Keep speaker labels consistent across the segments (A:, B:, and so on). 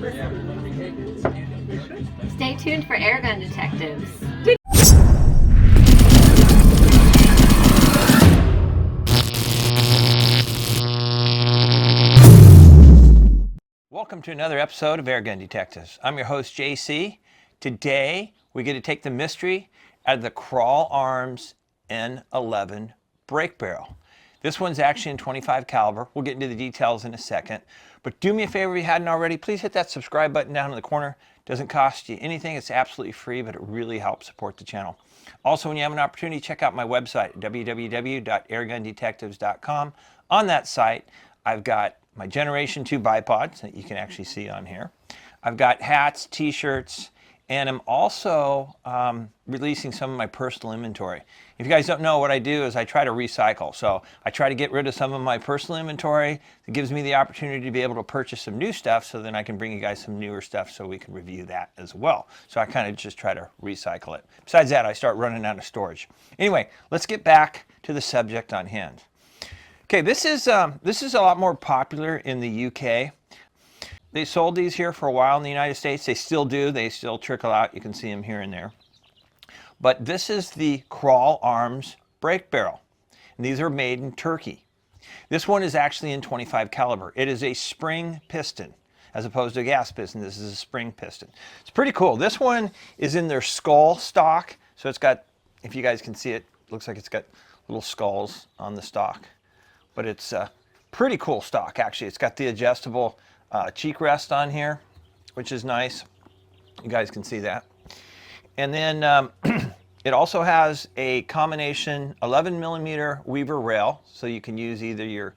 A: Stay tuned for Airgun Detectives.
B: Welcome to another episode of Airgun Detectives. I'm your host, JC. Today, we get to take the mystery out of the Kral Arms N-11 break barrel. This one's actually in 25 caliber. We'll get into the details in a second. But do me a favor if you hadn't already, please hit that subscribe button down in the corner. It doesn't cost you anything. It's absolutely free, but it really helps support the channel. Also, when you have an opportunity, check out my website, www.airgundetectives.com. On that site, I've got my Generation 2 bipods that you can actually see on here. I've got hats, t-shirts, and I'm also releasing some of my personal inventory. If you guys don't know, what I do is I try to recycle. So I try to get rid of some of my personal inventory. It gives me the opportunity to be able to purchase some new stuff, so then I can bring you guys some newer stuff so we can review that as well. So I kind of just try to recycle it. Besides that, I start running out of storage. Anyway, let's get back to the subject on hand. Okay, this is a lot more popular in the UK. They sold these here for a while in the United States. They still do. They still trickle out. You can see them here and there. But this is the Kral Arms break barrel. And these are made in Turkey. This one is actually in 25 caliber. It is a spring piston as opposed to a gas piston. This is a spring piston. It's pretty cool. This one is in their skull stock. So it's got, if you guys can see it, looks like it's got little skulls on the stock. But it's a pretty cool stock, actually. It's got the adjustable cheek rest on here, which is nice. You guys can see that. And then it also has a combination 11mm Weaver rail, so you can use either your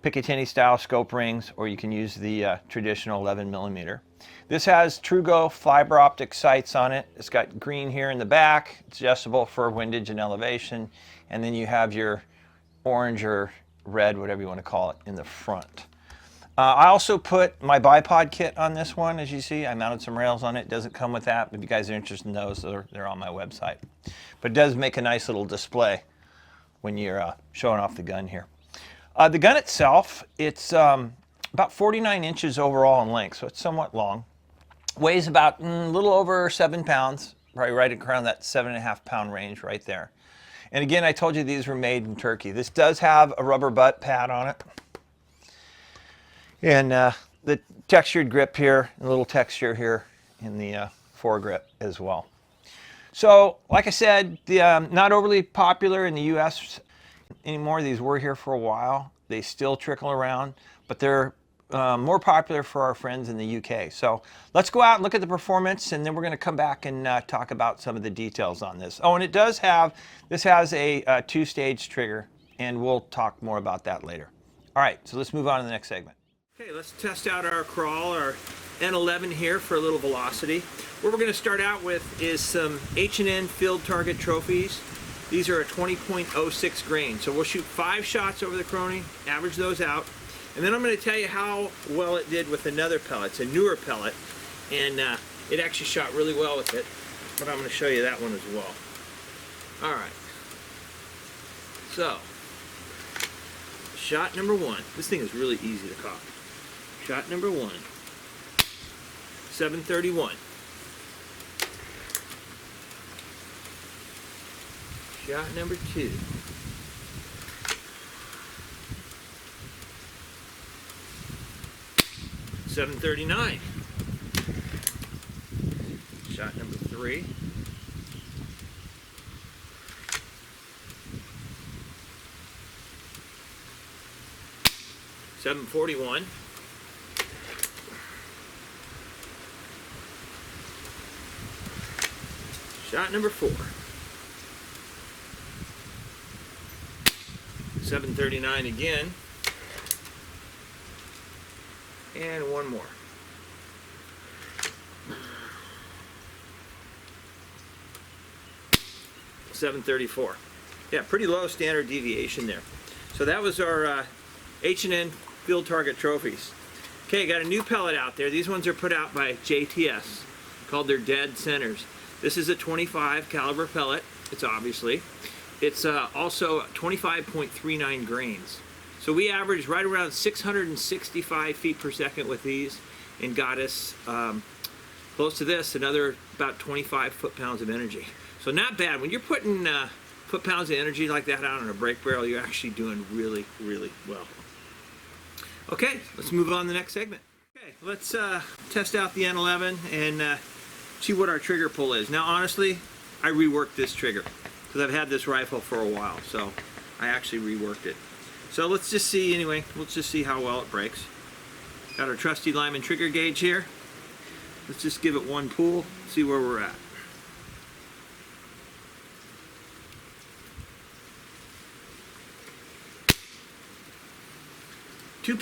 B: Picatinny style scope rings or you can use the traditional 11mm. This has TruGo fiber optic sights on it. It's got green here in the back. It's adjustable for windage and elevation. And then you have your orange or red, whatever you want to call it, in the front. I also put my bipod kit on this one. As you see, I mounted some rails on it. It doesn't come with that, but if you guys are interested in those, they're on my website. But it does make a nice little display when you're showing off the gun here. The gun itself, it's about 49 inches overall in length, so it's somewhat long. Weighs about a little over 7 pounds, probably right around that 7.5 pound range right there. And again, I told you these were made in Turkey. This does have a rubber butt pad on it. And the textured grip here, a little texture here in the foregrip as well. So, like I said, not overly popular in the US anymore. These were here for a while. They still trickle around, but they're more popular for our friends in the UK. So let's go out and look at the performance, and then we're going to come back and talk about some of the details on this. Oh, and it does have, this has a two-stage trigger, and we'll talk more about that later. All right, so let's move on to the next segment. Okay, let's test out our Kral, our N-11 here for a little velocity. What we're going to start out with is some H&N field target trophies. These are a 20.06 grain. So we'll shoot 5 shots over the Crony, average those out, and then I'm going to tell you how well it did with another pellet. It's a newer pellet, and it actually shot really well with it, but I'm going to show you that one as well. All right. So, shot number 1. This thing is really easy to cock. Shot number 1, 731. Shot number 2. 739. Shot number 3. 741. Shot number 4. 739 again. And one more. 734. Yeah, pretty low standard deviation there. So that was our H&N field target trophies. Okay, got a new pellet out there. These ones are put out by JTS, called their Dead Centers. This is a 25 caliber pellet. It's obviously. It's also 25.39 grains. So we average right around 665 feet per second with these, and got us close to this, another about 25 foot-pounds of energy. So not bad. When you're putting foot-pounds of energy like that out on a brake barrel, you're actually doing really, really well. Okay, let's move on to the next segment. Okay, let's test out the N-11 and see what our trigger pull is. Now, honestly, I reworked this trigger because I've had this rifle for a while, so I actually reworked it. So let's just see, anyway, let's just see how well it breaks. Got our trusty Lyman trigger gauge here. Let's just give it one pull, see where we're at. £2,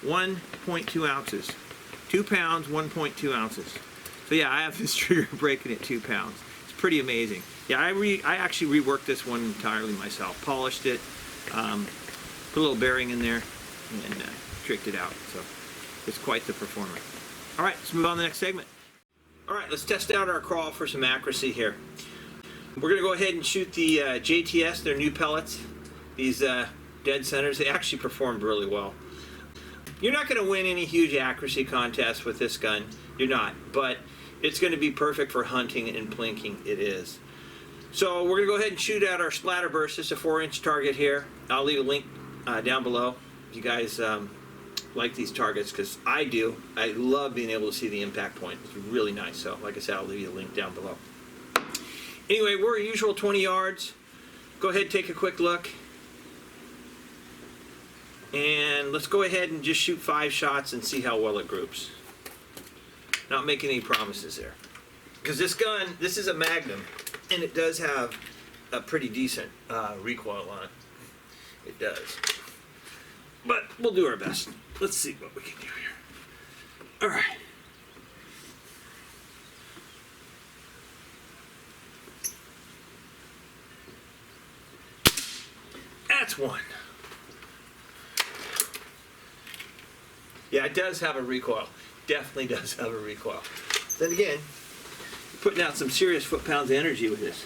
B: 1.2 ounces. 2 pounds, 1.2 ounces. So yeah, I have this trigger breaking at 2 pounds. It's pretty amazing. Yeah, I actually reworked this one entirely myself. Polished it, put a little bearing in there, and tricked it out. So it's quite the performer. All right, let's move on to the next segment. All right, let's test out our crawl for some accuracy here. We're gonna go ahead and shoot the JTS, their new pellets. These dead centers, they actually performed really well. You're not going to win any huge accuracy contests with this gun. You're not. But it's going to be perfect for hunting and plinking. It is. So we're going to go ahead and shoot at our splatter burst. It's a 4-inch target here. I'll leave a link down below if you guys like these targets, because I do. I love being able to see the impact point. It's really nice. So like I said, I'll leave you a link down below. Anyway, we're usual 20 yards. Go ahead and take a quick look. And let's go ahead and just shoot 5 shots and see how well it groups. Not making any promises there. Because this gun, this is a Magnum, and it does have a pretty decent recoil on it. It does. But we'll do our best. Let's see what we can do here. All right. That's one. Yeah, it does have a recoil. Definitely does have a recoil. Then again, you're putting out some serious foot-pounds of energy with this.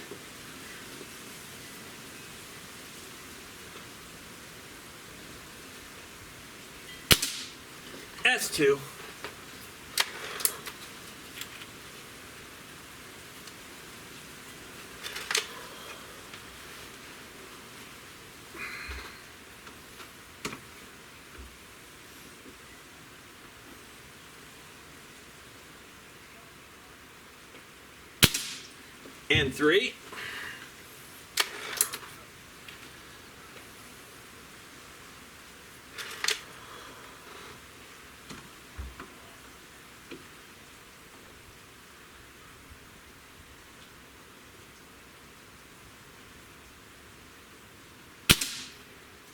B: That's 2. And 3.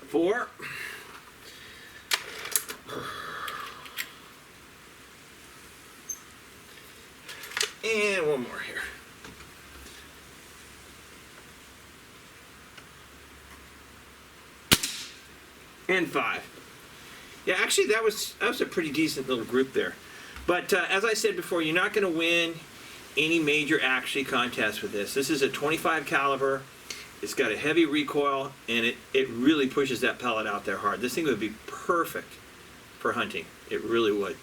B: Four. And one more here. And 5. Yeah, actually that was a pretty decent little group there. But as I said before, you're not going to win any major accuracy contest with this. This is a 25 caliber. It's got a heavy recoil, and it really pushes that pellet out there hard. This thing would be perfect for hunting. It really would.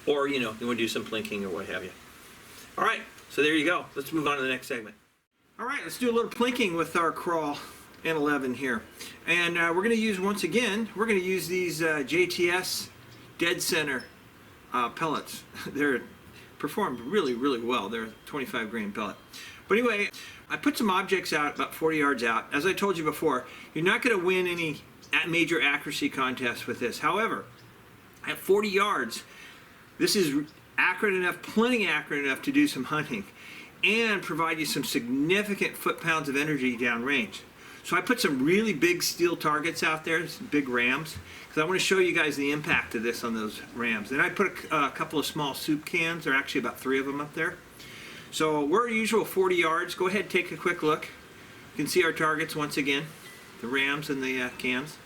B: Or, you know, you want to do some plinking or what have you. All right, so there you go. Let's move on to the next segment. All right, let's do a little plinking with our Kral N-11 here. And we're going to use, once again, we're going to use these JTS dead center pellets. They're performed really, really well. They're a 25 grain pellet. But anyway, I put some objects out about 40 yards out. As I told you before, you're not going to win any major accuracy contests with this. However, at 40 yards, this is accurate enough, plenty accurate enough to do some hunting and provide you some significant foot-pounds of energy downrange. So I put some really big steel targets out there, some big rams, because I want to show you guys the impact of this on those rams. And I put a couple of small soup cans. There are actually about 3 of them up there. So we're usual 40 yards. Go ahead and take a quick look. You can see our targets once again, the rams and the cans.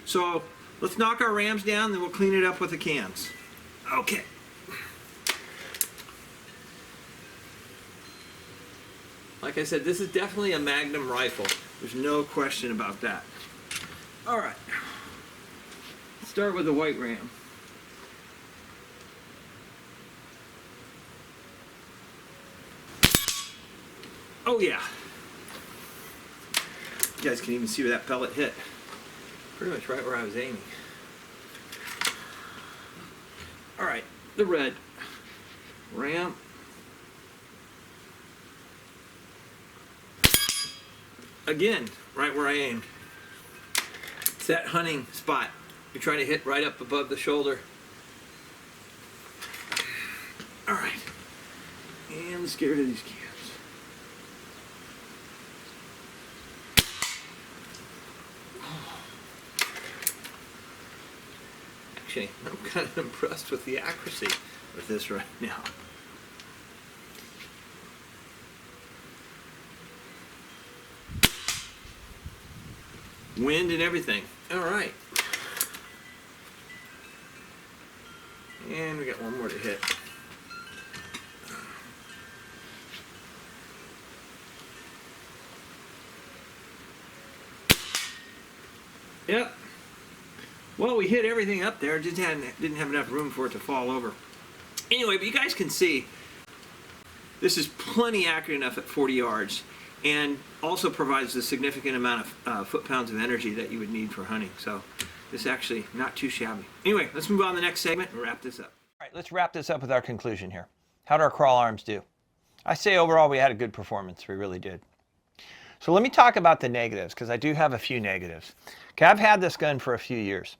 B: So let's knock our rams down, then we'll clean it up with the cans. Okay. Like I said, this is definitely a Magnum rifle. There's no question about that. All right. Let's start with the white ram. Oh yeah. You guys can even see where that pellet hit. Pretty much right where I was aiming. All right, the red. Ram. Again, right where I aimed. It's that hunting spot. You're trying to hit right up above the shoulder. All right. And let's get rid of these cans. Actually, I'm kind of impressed with the accuracy with this right now. Wind and everything. All right. And we got one more to hit. Yep. Well, we hit everything up there. Just didn't have enough room for it to fall over. Anyway, but you guys can see this is plenty accurate enough at 40 yards, and also provides a significant amount of foot-pounds of energy that you would need for hunting. So this is actually not too shabby. Anyway, let's move on to the next segment and wrap this up. All right, let's wrap this up with our conclusion here. How did our Kral Arms do? I say overall we had a good performance. We really did. So let me talk about the negatives, because I do have a few negatives. Okay, I've had this gun for a few years.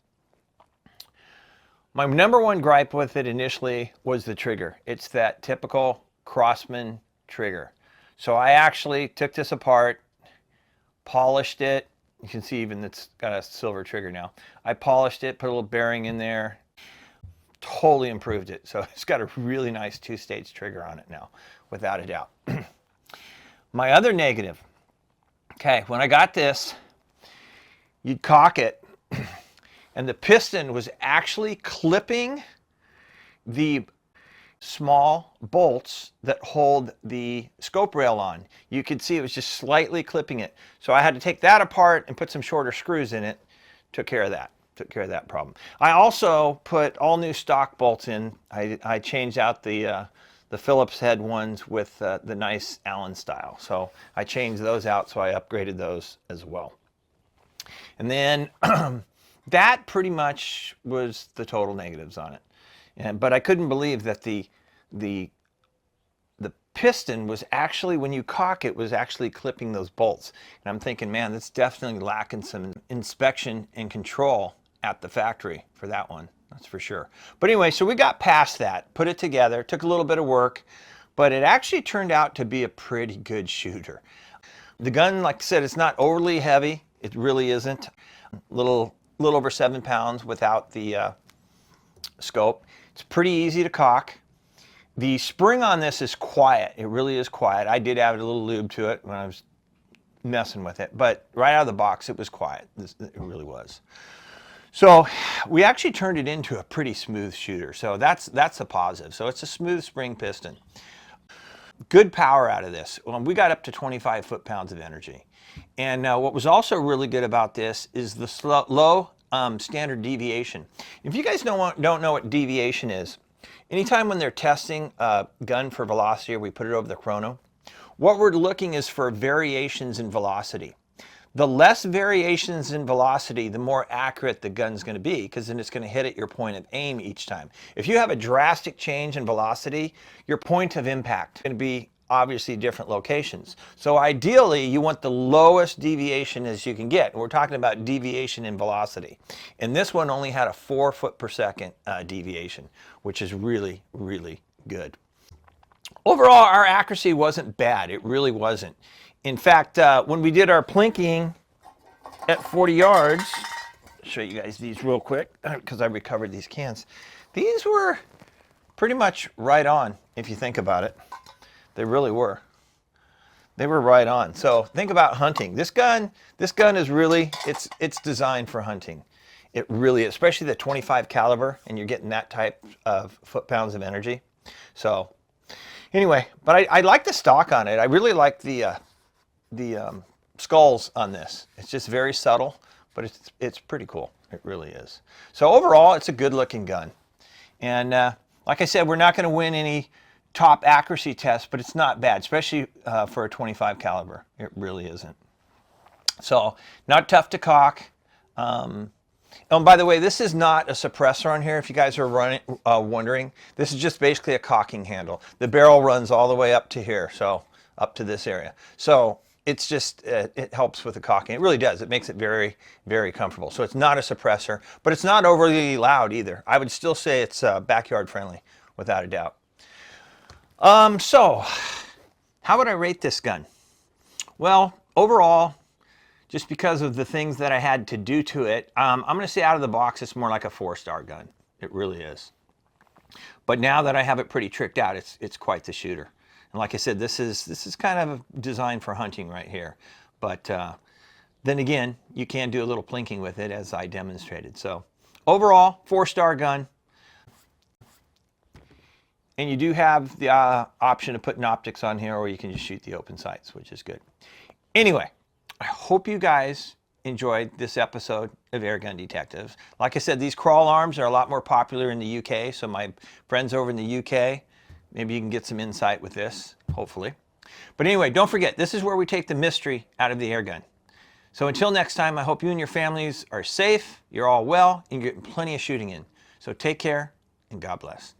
B: My number one gripe with it initially was the trigger. It's that typical Crosman trigger. So I actually took this apart, polished it. You can see even it's got a silver trigger now. I polished it, put a little bearing in there, totally improved it. So it's got a really nice two-stage trigger on it now, without a doubt. My other negative, okay, when I got this, you'd cock it, and the piston was actually clipping the small bolts that hold the scope rail on. You could see it was just slightly clipping it. So I had to take that apart and put some shorter screws in it. Took care of that problem. I also put all new stock bolts in. I changed out the Phillips head ones with the nice Allen style. So I changed those out, so I upgraded those as well. And then that pretty much was the total negatives on it. But I couldn't believe that the piston was actually, when you cock it, was actually clipping those bolts. And I'm thinking, man, that's definitely lacking some inspection and control at the factory for that one. That's for sure. But anyway, so we got past that, put it together, took a little bit of work, but it actually turned out to be a pretty good shooter. The gun, like I said, it's not overly heavy. It really isn't. A little over 7 pounds without the scope. It's pretty easy to cock. The spring on this is quiet. It really is quiet. I did add a little lube to it when I was messing with it, but right out of the box, it was quiet. It really was. So we actually turned it into a pretty smooth shooter. So that's a positive. So it's a smooth spring piston. Good power out of this. Well, we got up to 25 foot-pounds of energy. And what was also really good about this is the low standard deviation. If you guys don't know what deviation is, anytime when they're testing a gun for velocity, or we put it over the chrono, what we're looking is for variations in velocity. The less variations in velocity, the more accurate the gun's going to be, because then it's going to hit at your point of aim each time. If you have a drastic change in velocity, your point of impact is going to be obviously different locations. So ideally, you want the lowest deviation as you can get. And we're talking about deviation in velocity. And this one only had a 4 foot per second deviation, which is really, really good. Overall, our accuracy wasn't bad. It really wasn't. In fact, when we did our plinking at 40 yards, I'll show you guys these real quick because I recovered these cans. These were pretty much right on, if you think about it. They really were. They were right on. So think about hunting. This gun is really, it's designed for hunting. It really, especially the 25 caliber, and you're getting that type of foot-pounds of energy. So anyway, but I like the stock on it. I really like the skulls on this. It's just very subtle, but it's pretty cool. It really is. So overall, it's a good looking gun. And like I said, we're not going to win any top accuracy test, but it's not bad, especially for a 25 caliber. It really isn't. So not tough to cock. Oh, and by the way, this is not a suppressor on here, if you guys are wondering. This is just basically a cocking handle. The barrel runs all the way up to here, so up to this area. So it's just, it helps with the cocking. It really does. It makes it very, very comfortable. So it's not a suppressor, but it's not overly loud either. I would still say it's backyard friendly, without a doubt. So how would I rate this gun? Well, overall, just because of the things that I had to do to it, I'm going to say out of the box, it's more like a 4-star gun. It really is. But now that I have it pretty tricked out, it's quite the shooter. And like I said, this is kind of designed for hunting right here. But then again, you can do a little plinking with it, as I demonstrated. So overall, 4-star gun. And you do have the option of putting optics on here, or you can just shoot the open sights, which is good. Anyway, I hope you guys enjoyed this episode of Airgun Detectives. Like I said, these Kral Arms are a lot more popular in the UK, so my friends over in the UK, maybe you can get some insight with this, hopefully. But anyway, don't forget, this is where we take the mystery out of the airgun. So until next time, I hope you and your families are safe, you're all well, and you're getting plenty of shooting in. So take care, and God bless.